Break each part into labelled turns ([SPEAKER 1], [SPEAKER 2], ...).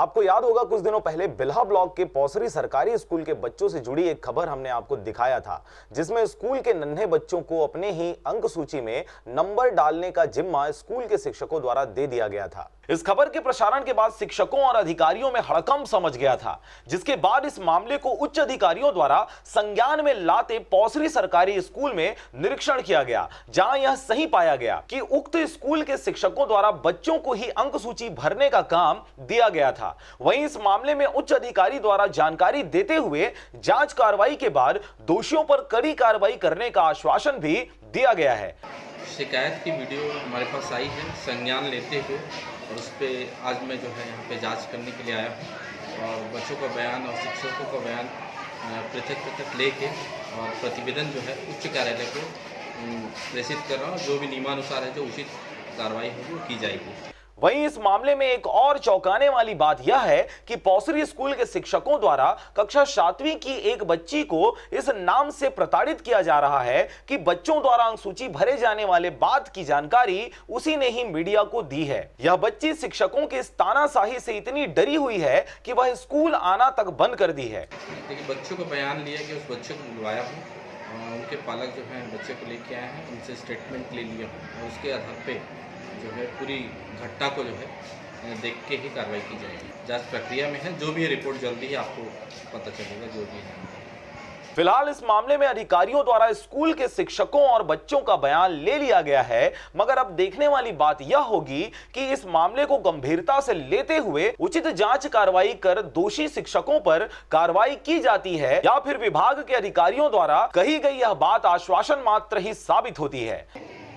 [SPEAKER 1] आपको याद होगा कुछ दिनों पहले बिल्हा ब्लॉक के पौसरी सरकारी स्कूल के बच्चों से जुड़ी एक खबर हमने आपको दिखाया था, जिसमें स्कूल के नन्हे बच्चों को अपने ही अंक सूची में नंबर डालने का जिम्मा स्कूल के शिक्षकों द्वारा दे दिया गया था। इस खबर के प्रसारण के बाद शिक्षकों और अधिकारियों में हड़कंप समझ गया था, जिसके बाद इस मामले को उच्च अधिकारियों द्वारा संज्ञान में लाते पौसरी सरकारी स्कूल में निरीक्षण किया गया, जहां यह सही पाया गया कि उक्त स्कूल के शिक्षकों द्वारा बच्चों को ही अंक सूची भरने का काम दिया गया था। वहीं इस मामले में उच्च अधिकारी द्वारा जानकारी देते हुए जांच कार्रवाई के बाद दोषियों पर कड़ी कार्रवाई करने का आश्वासन भी दिया गया है।
[SPEAKER 2] शिकायत की वीडियो हमारे पास आई है, संज्ञान लेते हुए, और उस पर आज मैं जो है यहाँ पे जांच करने के लिए आया हूँ और बच्चों का बयान और शिक्षकों का बयान पृथक लेके और प्रतिवेदन जो है उच्च कार्यालय को प्रेषित कर रहा हूँ। जो भी नियमानुसार है, जो उचित कार्रवाई होगी वो की जाएगी।
[SPEAKER 1] वहीं इस मामले में एक और चौंकाने वाली बात यह है कि पौसरी स्कूल के शिक्षकों द्वारा कक्षा 7वीं की एक बच्ची को इस नाम से प्रताड़ित किया जा रहा है कि बच्चों द्वारा अंक सूची भरे जाने वाले बात की जानकारी उसी ने ही मीडिया को दी है। यह बच्ची शिक्षकों के इस तानाशाही से इतनी डरी हुई है कि वह स्कूल आना तक बंद कर दी है।
[SPEAKER 2] देखिए, बच्चों को बयान लिया कि उस बच्चे को बुलवाया हूँ, उनके पालक जो है बच्चे को लेके आए हैं, उनसे स्टेटमेंट ले लिया और उसके आधार पे जो है पूरी घटना को जो है देख के ही कार्रवाई की जाएगी। जांच प्रक्रिया में है, जो भी रिपोर्ट जल्दी ही आपको पता चलेगा जो भी है।
[SPEAKER 1] फिलहाल इस मामले में अधिकारियों द्वारा स्कूल के शिक्षकों और बच्चों का बयान ले लिया गया है, मगर अब देखने वाली बात यह होगी कि इस मामले को गंभीरता से लेते हुए उचित जांच कार्रवाई कर दोषी शिक्षकों पर कार्रवाई की जाती है या फिर विभाग के अधिकारियों द्वारा कही गई यह बात आश्वासन मात्र ही साबित होती है।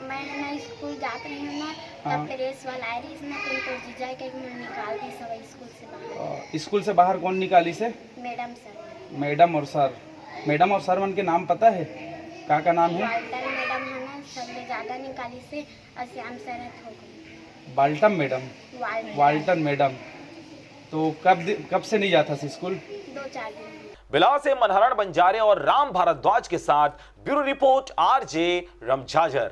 [SPEAKER 3] मैं ना स्कूल जात रही हूँ ना, तब प्रेस वाला आई रही ना, तो जीजा के निकाल दी सब स्कूल से बाहर।
[SPEAKER 4] स्कूल से बाहर कौन निकाली से?
[SPEAKER 3] Madam sir.
[SPEAKER 4] मैडम और सर मन के नाम पता है? का नाम है?
[SPEAKER 3] बाल्टन मैडम है ना, सबसे ज्यादा निकाली से और श्याम सर हो गई।
[SPEAKER 4] Barton madam. तो कब से नहीं जाता था स्कूल?
[SPEAKER 3] 2-4 दिन।
[SPEAKER 1] बिलास से मनहरण बंजारे और राम भारद्वाज के साथ ब्यूरो रिपोर्ट RJ रमझाझर।